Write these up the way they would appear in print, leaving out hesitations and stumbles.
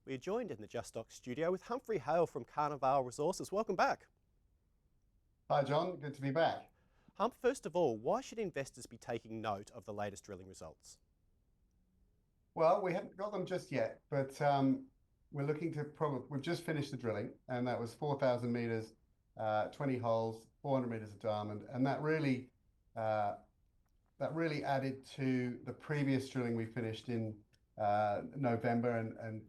We are joined in the JustStocks studio with Humphrey Hale from Carnavale Resources. Welcome back. Hi John, good to be back. Hump, first of all, why should investors be taking note of the latest drilling results? Well, we haven't got them just yet, but we're looking to we've just finished the drilling, and that was 4,000 meters, 20 holes, 400 meters of diamond, and uh, that really added to the previous drilling we finished in November and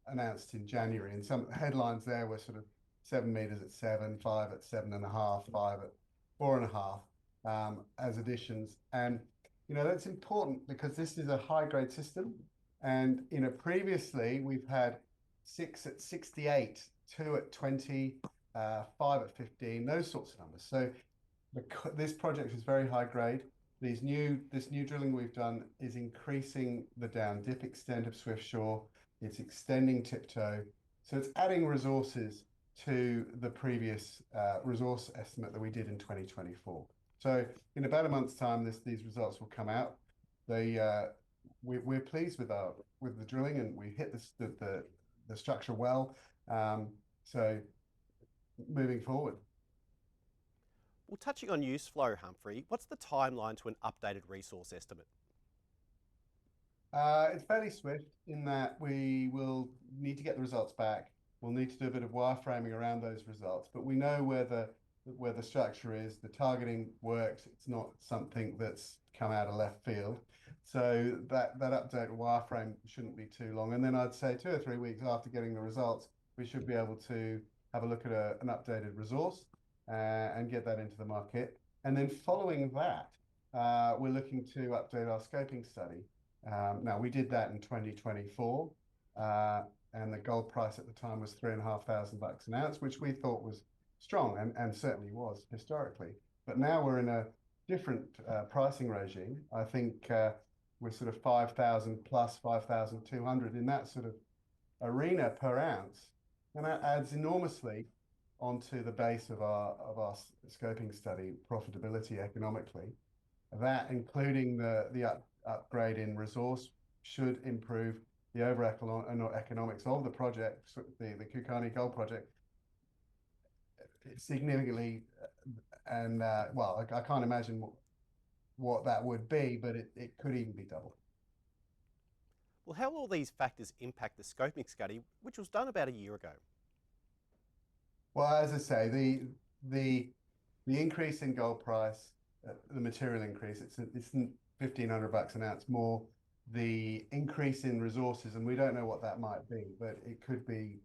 announced in January. And some headlines there were sort of 7 meters at 7, 5 at 7.5, 5 at 4.5 as additions. And that's important because this is a high grade system. And previously we've had 6 at 68, 2 at 20, 5 at 15, those sorts of numbers. So this project is very high grade. This new drilling we've done is increasing the down dip extent of Swift Shore. It's extending Tiptoe. So it's adding resources to the previous resource estimate that we did in 2024. So in about a month's time, these results will come out. We're pleased with the drilling, and we hit the structure well. So moving forward. Well, touching on use flow, Humphrey, what's the timeline to an updated resource estimate? It's fairly swift in that we will need to get the results back. We'll need to do a bit of wireframing around those results, but we know where the structure is. The targeting works. It's not something that's come out of left field. So that update wireframe shouldn't be too long. And then I'd say 2 or 3 weeks after getting the results, we should be able to have a look at an updated resource and get that into the market. And then following that, we're looking to update our scoping study. Now, we did that in 2024, and the gold price at the time was $3,500 an ounce, which we thought was strong and certainly was historically. But now we're in a different pricing regime. I think we're sort of 5,000 plus 5,200 in that sort of arena per ounce. And that adds enormously onto the base of our scoping study profitability economically. That, including the upgrade in resource, should improve the overall economics of the project, the Kukani Gold Project, significantly. And well, I can't imagine what that would be, but it could even be double. Well, how will all these factors impact the scoping study, which was done about a year ago? Well, as I say, the increase in gold price, the material increase, it's $1,500 an ounce more. The increase in resources, and we don't know what that might be, but it could be.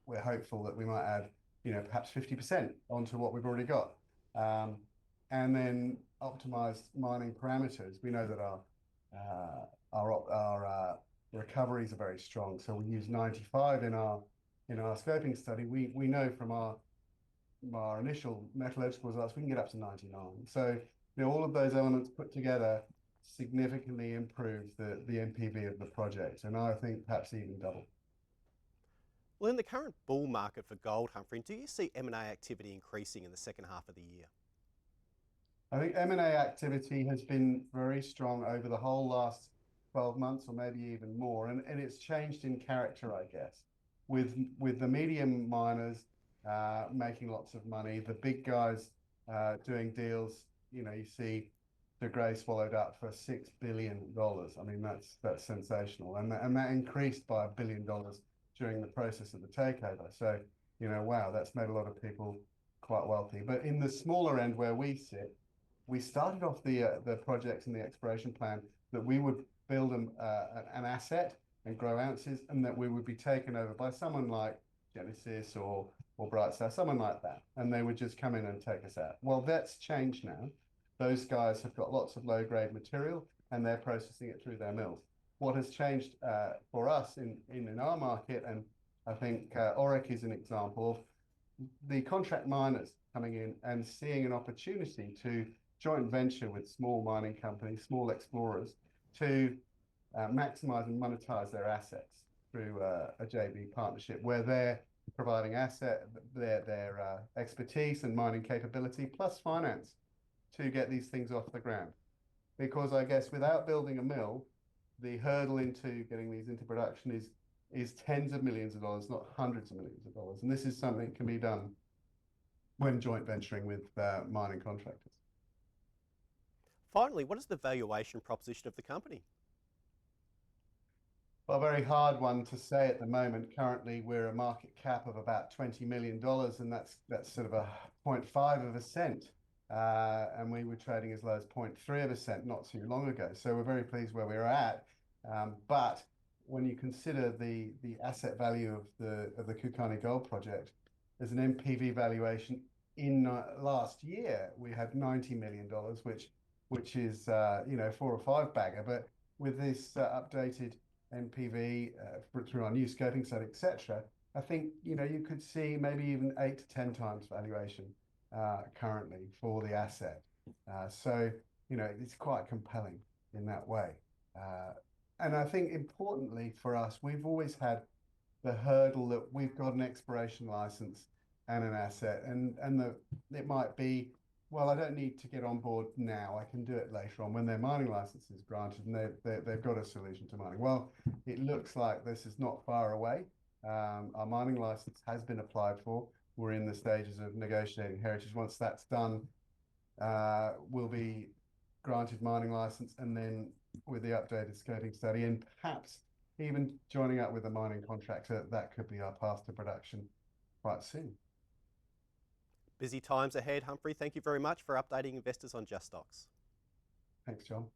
We're hopeful that we might add, perhaps 50% onto what we've already got, and then optimized mining parameters. We know that our recoveries are very strong, so we use 95 in our scoping study. We know from our initial metallurgical results we can get up to 99. So all of those elements put together significantly improve the NPV of the project, and I think perhaps even double. Well, in the current bull market for gold, Humphrey, do you see M&A activity increasing in the second half of the year? I think M&A activity has been very strong over the whole last 12 months, or maybe even more, and it's changed in character, I guess, with the medium miners making lots of money, the big guys doing deals. You see De Grey swallowed up for $6 billion. I mean, that's sensational, and that increased by $1 billion during the process of the takeover. So wow, that's made a lot of people quite wealthy. But in the smaller end where we sit, we started off the projects and the exploration plan that we would build an asset and grow ounces, and that we would be taken over by someone like Genesis or Brightstar, someone like that, and they would just come in and take us out. Well, that's changed now. Those guys have got lots of low-grade material, and they're processing it through their mills. What has changed for us in our market, and I think Oric is an example of the contract miners coming in and seeing an opportunity to joint venture with small mining companies, small explorers, to maximize and monetize their assets through a JV partnership where they're providing their expertise and mining capability plus finance to get these things off the ground. Because I guess without building a mill, the hurdle into getting these into production is tens of millions of dollars, not hundreds of millions of dollars. And this is something that can be done when joint venturing with mining contractors. Finally, what is the valuation proposition of the company? Well, a very hard one to say at the moment. Currently, we're a market cap of about $20 million, and that's sort of a 0.5 of a cent. And we were trading as low as 0.3 of a cent not too long ago. So we're very pleased where we're at. But when you consider the asset value of the Kukani Gold Project, there's an NPV valuation in last year we had $90 million, which is 4 or 5 bagger. But with this updated NPV through our new scoping study, etc., I think you could see maybe even 8 to 10 times valuation currently for the asset. So it's quite compelling in that way. And I think importantly for us, we've always had the hurdle that we've got an exploration license and an asset, and it might be, well, I don't need to get on board now. I can do it later on when their mining license is granted and they've got a solution to mining. Well, it looks like this is not far away. Our mining license has been applied for. We're in the stages of negotiating heritage. Once that's done, we'll be granted mining license, and then with the updated scoping study and perhaps even joining up with a mining contractor, that could be our path to production quite soon. Busy times ahead, Humphrey. Thank you very much for updating investors on JustStocks. Thanks, John.